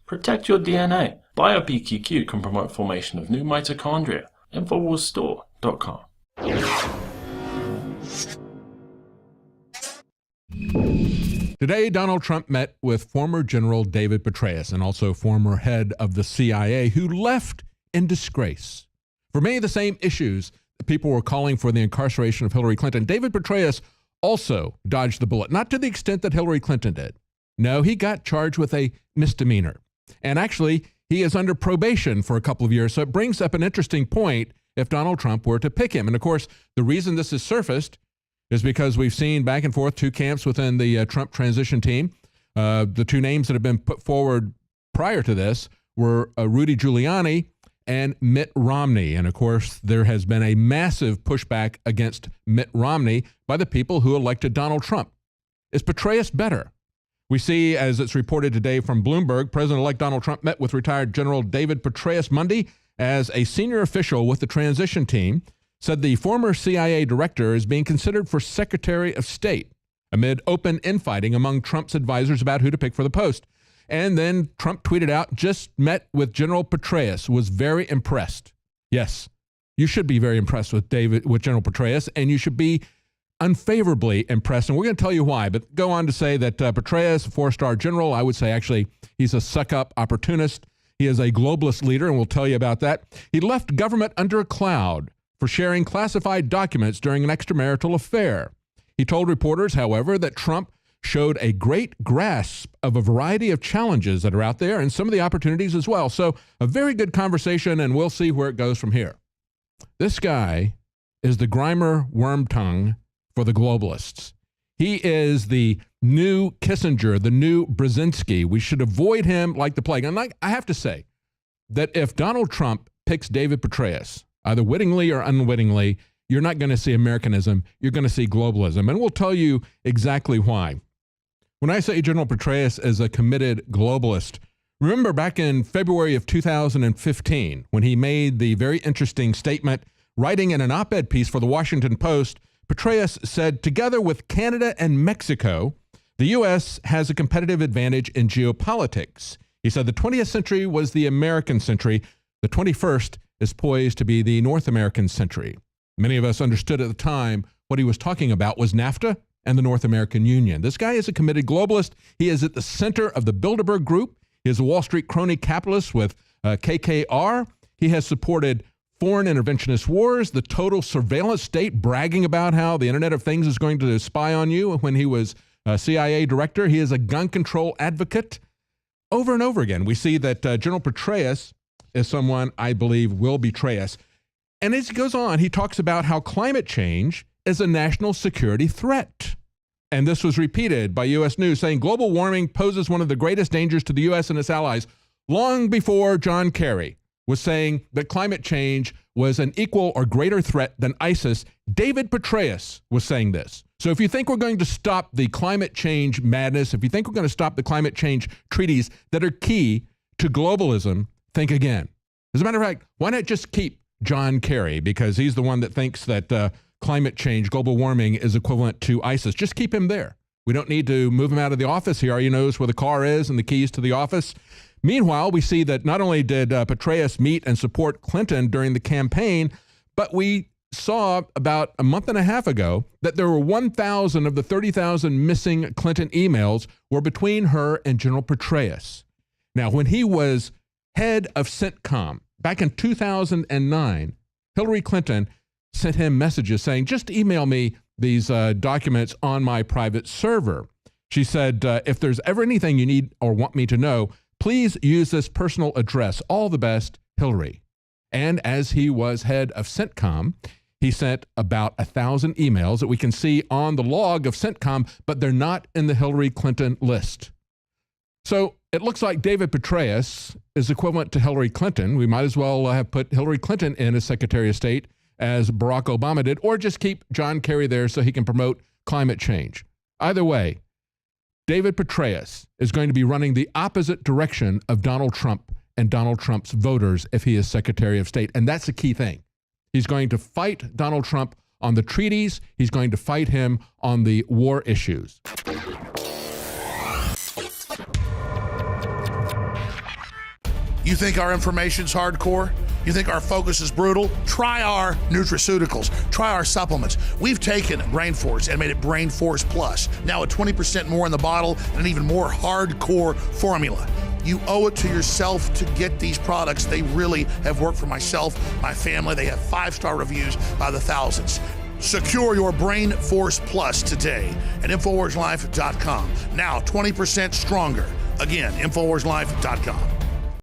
Protect your DNA. BioPQQ can promote formation of new mitochondria. Infowarsstore.com. Today, Donald Trump met with former General David Petraeus and also former head of the CIA, who left in disgrace. For many of the same issues, people were calling for the incarceration of Hillary Clinton. David Petraeus also dodged the bullet, not to the extent that Hillary Clinton did. No, he got charged with a misdemeanor. And actually, he is under probation for a couple of years. So it brings up an interesting point if Donald Trump were to pick him. And of course, the reason this has surfaced is because we've seen back and forth two camps within the Trump transition team. The two names that have been put forward prior to this were Rudy Giuliani and Mitt Romney. And of course, there has been a massive pushback against Mitt Romney by the people who elected Donald Trump. Is Petraeus better? We see, as it's reported today from Bloomberg, President-elect Donald Trump met with retired General David Petraeus Monday as a senior official with the transition team said the former CIA director is being considered for Secretary of State amid open infighting among Trump's advisors about who to pick for the post. And then Trump tweeted out, just met with General Petraeus, was very impressed. Yes, you should be very impressed with General Petraeus, and you should be unfavorably impressed. And we're going to tell you why, but go on to say that Petraeus, a four-star general, I would say actually he's a suck-up opportunist. He is a globalist leader, and we'll tell you about that. He left government under a cloud for sharing classified documents during an extramarital affair. He told reporters, however, that Trump showed a great grasp of a variety of challenges that are out there and some of the opportunities as well. So a very good conversation, and we'll see where it goes from here. This guy is the Grimer Wormtongue for the globalists. He is the new Kissinger, the new Brzezinski. We should avoid him like the plague. And I have to say that if Donald Trump picks David Petraeus, either wittingly or unwittingly, you're not going to see Americanism. You're going to see globalism. And we'll tell you exactly why. When I say General Petraeus is a committed globalist, remember back in February of 2015, when he made the very interesting statement, writing in an op-ed piece for the Washington Post, Petraeus said, together with Canada and Mexico, the U.S. has a competitive advantage in geopolitics. He said the 20th century was the American century. The 21st is poised to be the North American century. Many of us understood at the time what he was talking about was NAFTA and the North American Union. This guy is a committed globalist. He is at the center of the Bilderberg Group. He is a Wall Street crony capitalist with KKR. He has supported foreign interventionist wars, the total surveillance state, bragging about how the Internet of Things is going to spy on you. When he was CIA director, he is a gun control advocate. Over and over again, we see that General Petraeus is someone I believe will betray us. And as he goes on, he talks about how climate change is a national security threat. And this was repeated by U.S. News, saying global warming poses one of the greatest dangers to the U.S. and its allies, long before John Kerry was saying that climate change was an equal or greater threat than ISIS. David Petraeus was saying this. So if you think we're going to stop the climate change madness, if you think we're going to stop the climate change treaties that are key to globalism, think again. As a matter of fact, why not just keep John Kerry? Because he's the one that thinks that climate change, global warming is equivalent to ISIS. Just keep him there. We don't need to move him out of the office. He already knows where the car is and the keys to the office. Meanwhile, we see that not only did Petraeus meet and support Clinton during the campaign, but we saw about a month and a half ago that there were 1,000 of the 30,000 missing Clinton emails were between her and General Petraeus. Now, when he was head of CENTCOM back in 2009, Hillary Clinton sent him messages saying, just email me these documents on my private server. She said, if there's ever anything you need or want me to know, please use this personal address. All the best, Hillary. And as he was head of CENTCOM, he sent about 1,000 emails that we can see on the log of CENTCOM, but they're not in the Hillary Clinton list. So it looks like David Petraeus is equivalent to Hillary Clinton. We might as well have put Hillary Clinton in as Secretary of State as Barack Obama did, or just keep John Kerry there so he can promote climate change. Either way, David Petraeus is going to be running the opposite direction of Donald Trump and Donald Trump's voters if he is Secretary of State. And that's the key thing. He's going to fight Donald Trump on the treaties. He's going to fight him on the war issues. You think our information's hardcore? You think our focus is brutal? Try our nutraceuticals. Try our supplements. We've taken Brain Force and made it Brain Force Plus. Now with 20% more in the bottle and an even more hardcore formula. You owe it to yourself to get these products. They really have worked for myself, my family. They have 5-star reviews by the thousands. Secure your Brain Force Plus today at InfoWarsLife.com. Now 20% stronger. Again, InfoWarsLife.com.